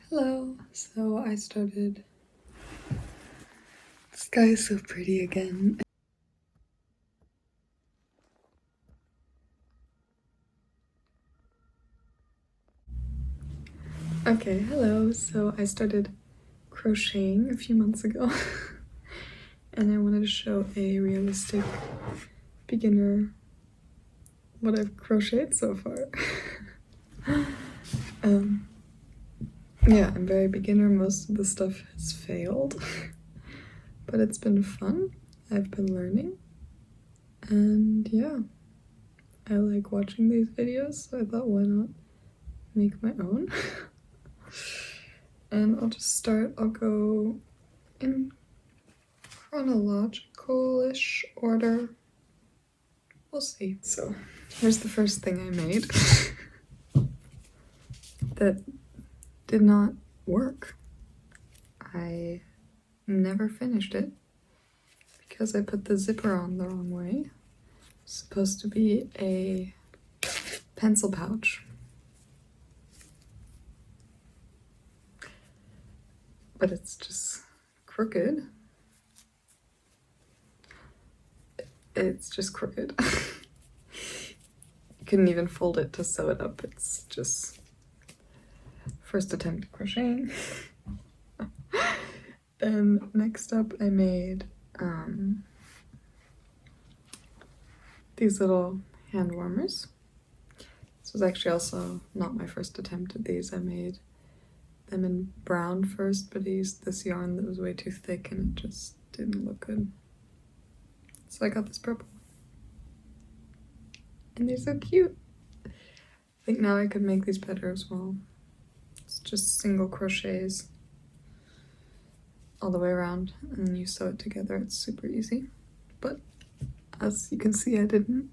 Hello. So I started. The sky is so pretty again. Okay, hello. So I started crocheting a few months ago and I wanted to show a realistic beginner what I've crocheted so far. Yeah, I'm very beginner. Most of the stuff has failed, but it's been fun. I've been learning, and yeah, I like watching these videos, so I thought, why not make my own? And I'll just start. I'll go in chronological-ish order. We'll see. So here's the first thing I made that did not work. I never finished it because I put the zipper on the wrong way. It's supposed to be a pencil pouch, but it's just crooked. It's just crooked. You couldn't even fold it to sew it up. It's just first attempt at crocheting. Then next up I made these little hand warmers. This was actually also not my first attempt at these. I made them in brown first, but I used this yarn that was way too thick and it just didn't look good. So I got this purple. And they're so cute. I think now I could make these better as well. It's just single crochets all the way around, and then you sew it together. It's super easy. But as you can see, I didn't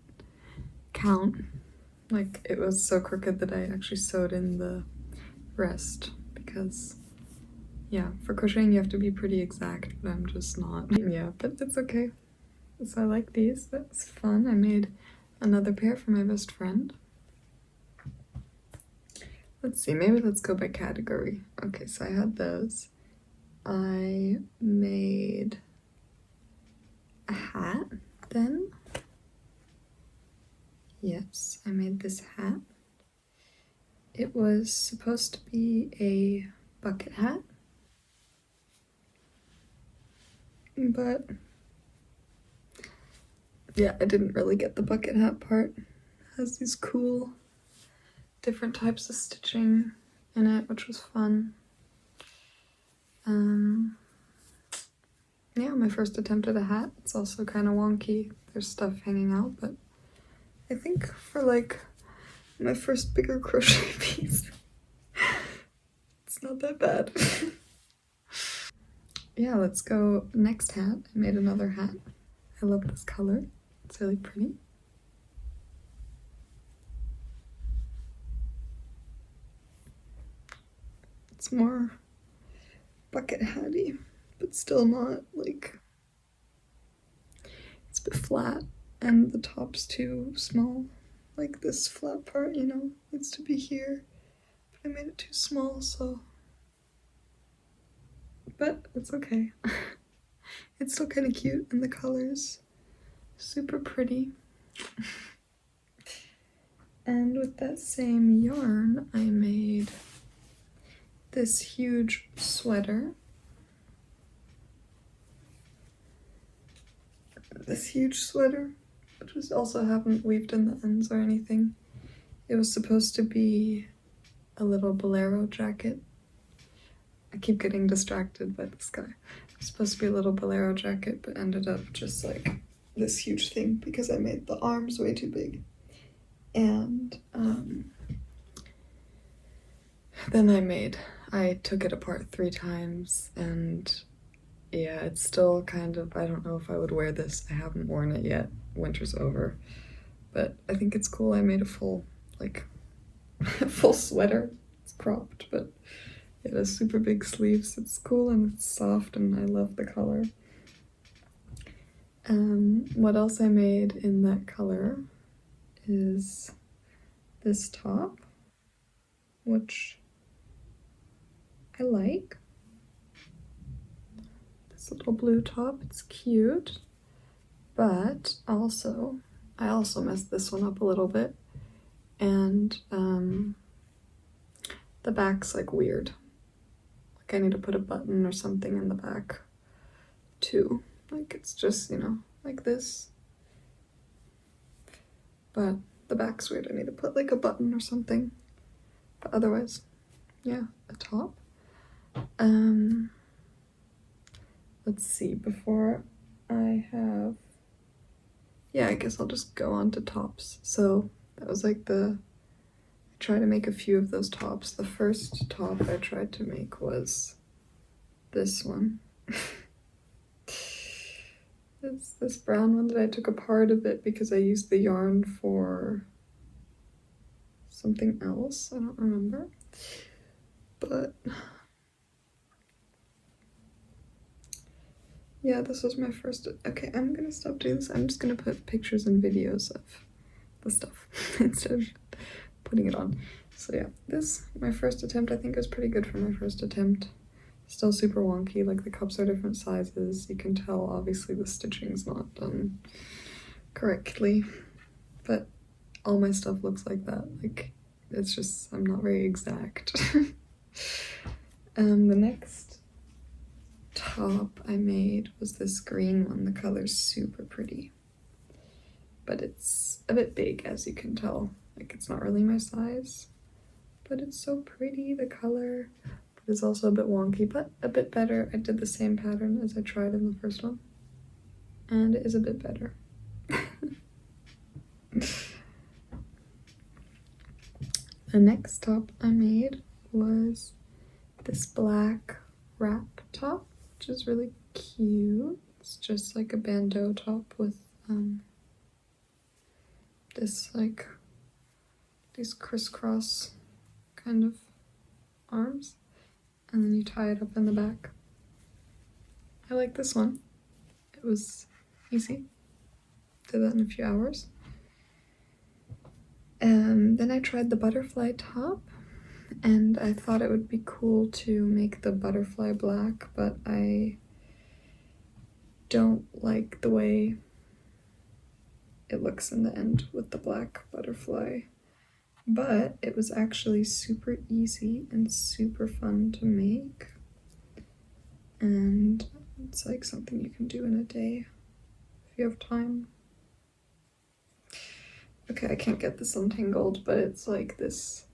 count. Like, it was so crooked that I actually sewed in the rest because, yeah, for crocheting you have to be pretty exact, but I'm just not. Yeah, but it's okay. So I like these. That's fun. I made another pair for my best friend. Let's see, maybe let's go by category. Okay, so I had those. I made a hat then. Yes, I made this hat. It was supposed to be a bucket hat, but yeah, I didn't really get the bucket hat part. It has these cool different types of stitching in it, which was fun. Yeah, my first attempt at a hat. It's also kind of wonky. There's stuff hanging out, but I think for like my first bigger crochet piece, it's not that bad. Yeah, let's go next hat. I made another hat. I love this color. It's really pretty. It's more bucket hatty, but still not like, it's a bit flat and the top's too small. Like this flat part, you know, needs to be here, but I made it too small, so, but it's okay. It's still kind of cute, and the colors super pretty. And with that same yarn, I made this huge sweater. Which was also haven't weaved in the ends or anything. It was supposed to be a little bolero jacket. I keep getting distracted by this guy. It was supposed to be a little bolero jacket, but ended up just like this huge thing because I made the arms way too big. And then I took it apart 3 times, and yeah, it's still kind of, I don't know if I would wear this. I haven't worn it yet. Winter's over. But I think it's cool. I made a full, like, full sweater. It's cropped, but it has super big sleeves. It's cool and it's soft and I love the color. What else I made in that color is this top, which I like. This little blue top, it's cute. But also, I also messed this one up a little bit. And the back's like weird. Like I need to put a button or something in the back too. Like it's just, you know, like this. But the back's weird. I need to put like a button or something. But otherwise, yeah, a top. Let's see, before I have, yeah, I guess I'll just go on to tops. So that was like I tried to make a few of those tops. The first top I tried to make was this one. This brown one that I took apart a bit because I used the yarn for something else. I don't remember. But yeah, this was my first. Okay, I'm gonna stop doing this. I'm just gonna put pictures and videos of the stuff instead of putting it on. So yeah, my first attempt, I think it was pretty good for my first attempt. Still super wonky, like the cups are different sizes. You can tell obviously the stitching's not done correctly, but all my stuff looks like that. Like it's just, I'm not very exact. The next top I made was this green one. The color's super pretty, but it's a bit big, as you can tell. Like it's not really my size, but it's so pretty, the color. But it's also a bit wonky, but a bit better. I did the same pattern as I tried in the first one, and it is a bit better. The next top I made was this black wrap top, which is really cute. It's just like a bandeau top with this like these crisscross kind of arms, and then you tie it up in the back. I like this one. It was easy. Did that in a few hours. Then I tried the butterfly top, and I thought it would be cool to make the butterfly black, but I don't like the way it looks in the end with the black butterfly. But it was actually super easy and super fun to make, and it's like something you can do in a day if you have time. Okay, I can't get this untangled, but it's like this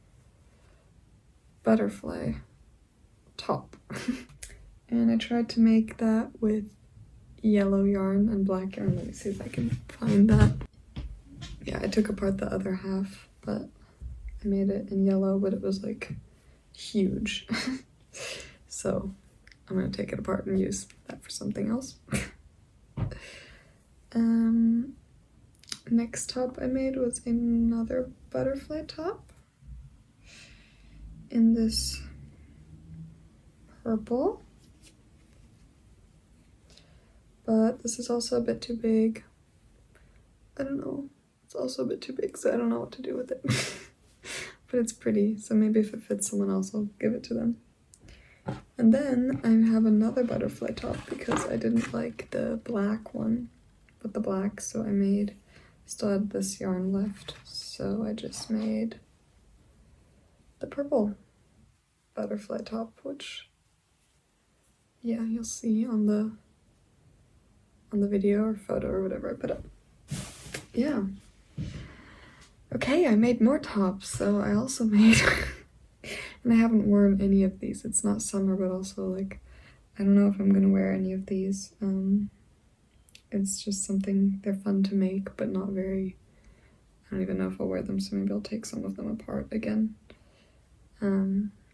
butterfly top. And I tried to make that with yellow yarn and black yarn. Let me see if I can find that. Yeah, I took apart the other half, but I made it in yellow, but it was like huge. So I'm gonna take it apart and use that for something else. Next top I made was another butterfly top in this purple, but this is also a bit too big. I don't know, it's also a bit too big, so I don't know what to do with it. But it's pretty, so maybe if it fits someone else, I'll give it to them. And then I have another butterfly top because I didn't like the black one with the black, so I still had this yarn left, so I just made the purple butterfly top, which, yeah, you'll see on the video or photo or whatever I put up. Yeah. Okay, I made more tops, so I also made, and I haven't worn any of these. It's not summer, but also like, I don't know if I'm gonna wear any of these. It's just something, they're fun to make, but not very, I don't even know if I'll wear them, so maybe I'll take some of them apart again.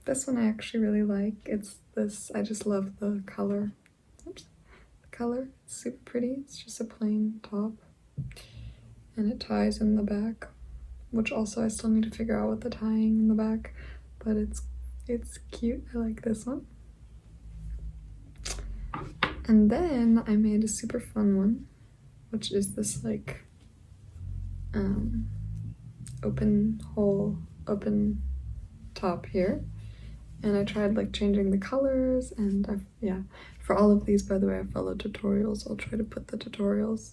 This one I actually really like. It's this, I just love the color. Oops. The color, it's super pretty. It's just a plain top, and it ties in the back, which also I still need to figure out what the tying in the back, but it's cute. I like this one. And then I made a super fun one, which is this like open top here, And I tried like changing the colors, and yeah, for all of these, by the way, I follow tutorials. I'll try to put the tutorials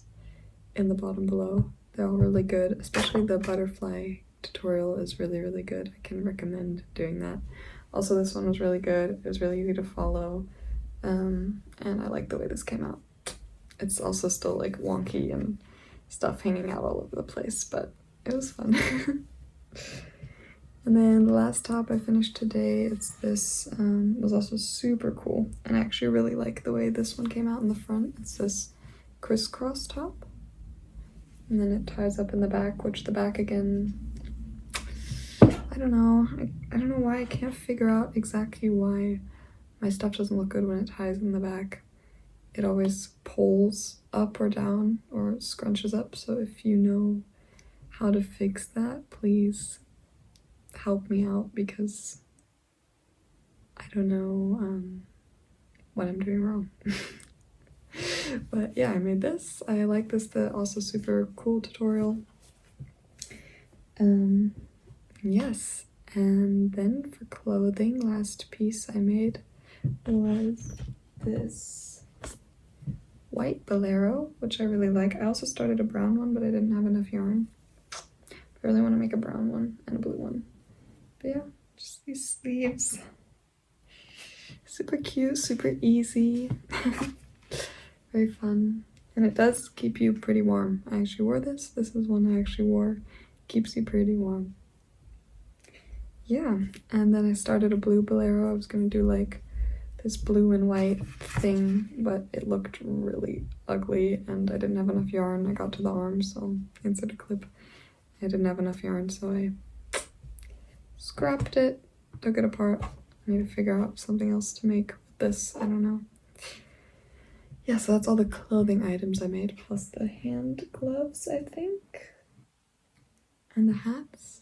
in the bottom below. They're all really good, especially the butterfly tutorial is really, really good. I can recommend doing that. Also, this one was really good. It was really easy to follow, and I like the way this came out. It's also still like wonky and stuff hanging out all over the place, but it was fun. And then the last top I finished today, it's this, was also super cool. And I actually really like the way this one came out in the front. It's this crisscross top. And then it ties up in the back, which the back again, I don't know. I don't know why I can't figure out exactly why my stuff doesn't look good when it ties in the back. It always pulls up or down or scrunches up. So if you know how to fix that, please help me out, because I don't know what I'm doing wrong. But yeah, I made this. I like this, the also super cool tutorial. Yes, and then for clothing, last piece I made was this white bolero, which I really like. I also started a brown one, but I didn't have enough yarn. I really want to make a brown one and a blue one. But yeah, just these sleeves. Super cute, super easy. Very fun. And it does keep you pretty warm. I actually wore this. This is one I actually wore. Keeps you pretty warm. Yeah, and then I started a blue bolero. I was gonna do like this blue and white thing, but it looked really ugly and I didn't have enough yarn. I got to the arm, so instead of clip, I didn't have enough yarn, so I scrapped it, took it apart. I need to figure out something else to make with this. I don't know. Yeah, so that's all the clothing items I made, plus the hand gloves, I think, and the hats.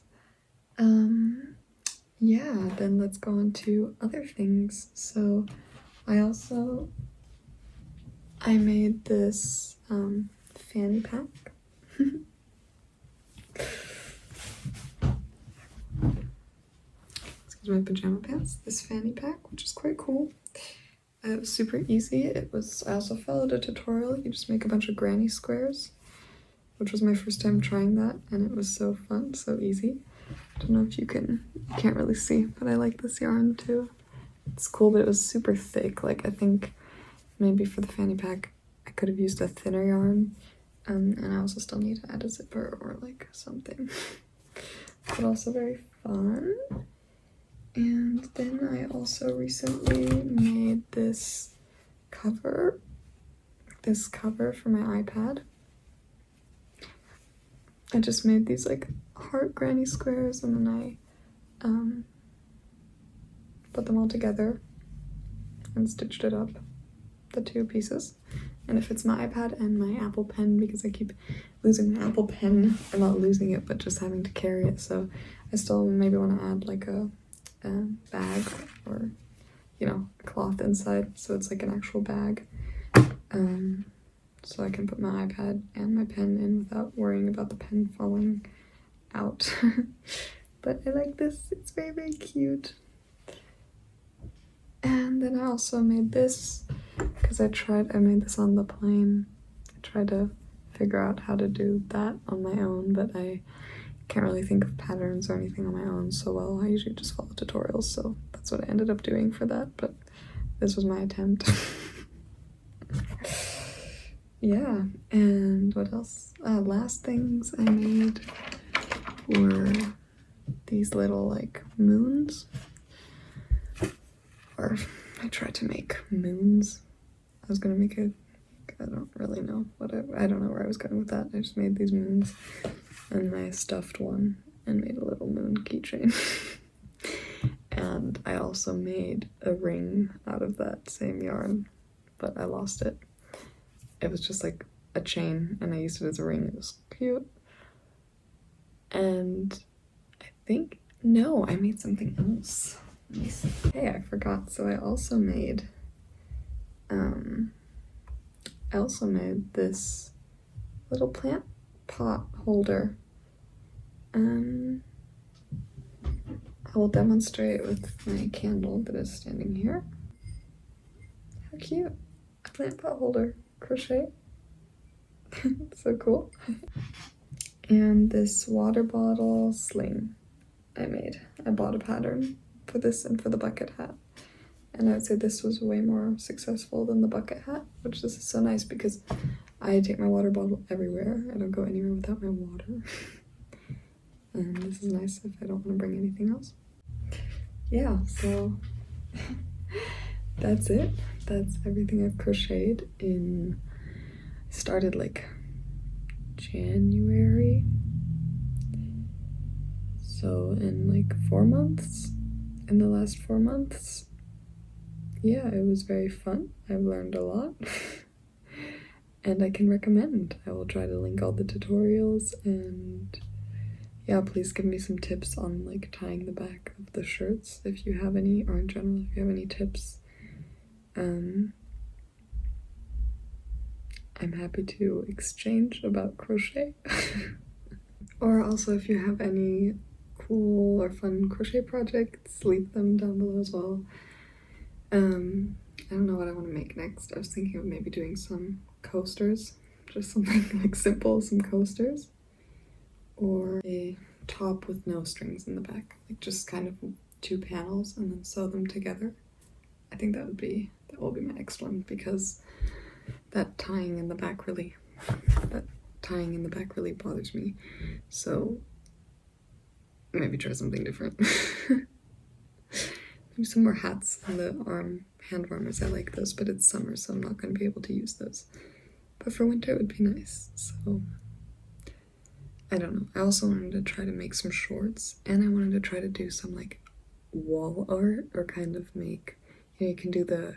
Yeah, then let's go on to other things. So I made this fanny pack. Excuse my pajama pants. This fanny pack, which is quite cool. It was super easy. I also followed a tutorial. You just make a bunch of granny squares, which was my first time trying that, and it was so fun, so easy. I don't know if you can't really see, but I like this yarn too. It's cool, but it was super thick. Like, I think maybe for the fanny pack, I could have used a thinner yarn. And I also still need to add a zipper or like something. But also very fun. And then I also recently made this cover for my iPad. I just made these like heart granny squares, and then I put them all together and stitched it up, the two pieces. And it fits my iPad and my Apple Pen, because I keep losing my Apple Pen, or not losing it, but just having to carry it. So I still maybe want to add like a bag, or a cloth inside, so it's like an actual bag, so I can put my iPad and my pen in without worrying about the pen falling out. But I like this. It's very, very cute. And then I also made this because I made this on the plane. I tried to figure out how to do that on my own, but I can't really think of patterns or anything on my own so well. I usually just follow tutorials, so that's what I ended up doing for that, but this was my attempt. Yeah, and what else? Last things I made were these little like moons, or I tried to make moons. I was gonna make I don't really know I don't know where I was going with that. I just made these moons, and I stuffed one and made a little moon keychain. And I also made a ring out of that same yarn, but I lost it. It was just like a chain, and I used it as a ring. It was cute. And I think, no, I made something else. Let me see. Hey, I forgot. So I also made this little plant pot holder. I will demonstrate with my candle that is standing here. How cute. A plant pot holder crochet. So cool. And this water bottle sling I made. I bought a pattern for this and for the bucket hat. And I would say this was way more successful than the bucket hat, which this is so nice because I take my water bottle everywhere. I don't go anywhere without my water. And this is nice if I don't want to bring anything else. Yeah, so that's it. That's everything I've crocheted in, I started like January. So in like 4 months, in the last 4 months, yeah, it was very fun. I've learned a lot. And I can recommend. I will try to link all the tutorials, and yeah, please give me some tips on like tying the back of the shirts if you have any, or in general if you have any tips. I'm happy to exchange about crochet. Or also if you have any cool or fun crochet projects, leave them down below as well. I don't know what I want to make next. I was thinking of maybe doing some coasters, just something like simple, some coasters, or a top with no strings in the back, like just kind of 2 panels and then sew them together. I think that will be my next one, because that tying in the back really bothers me. So maybe try something different. Maybe some more hats on the hand warmers. I like those, but it's summer, so I'm not going to be able to use those. But for winter, it would be nice. So I don't know. I also wanted to try to make some shorts, and I wanted to try to do some like wall art, or kind of make, you can do the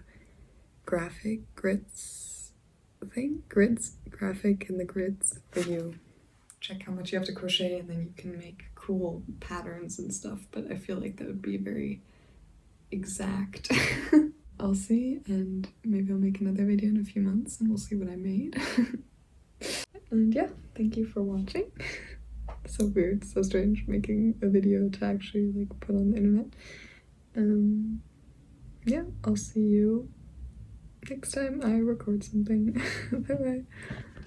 graphic grits thing, graphic in the grids, where you check how much you have to crochet and then you can make cool patterns and stuff, but I feel like that would be very exact. I'll see, and maybe I'll make another video in a few months and we'll see what I made. And yeah, thank you for watching. So weird, so strange making a video to actually like put on the internet. Yeah, I'll see you next time I record something. Bye bye.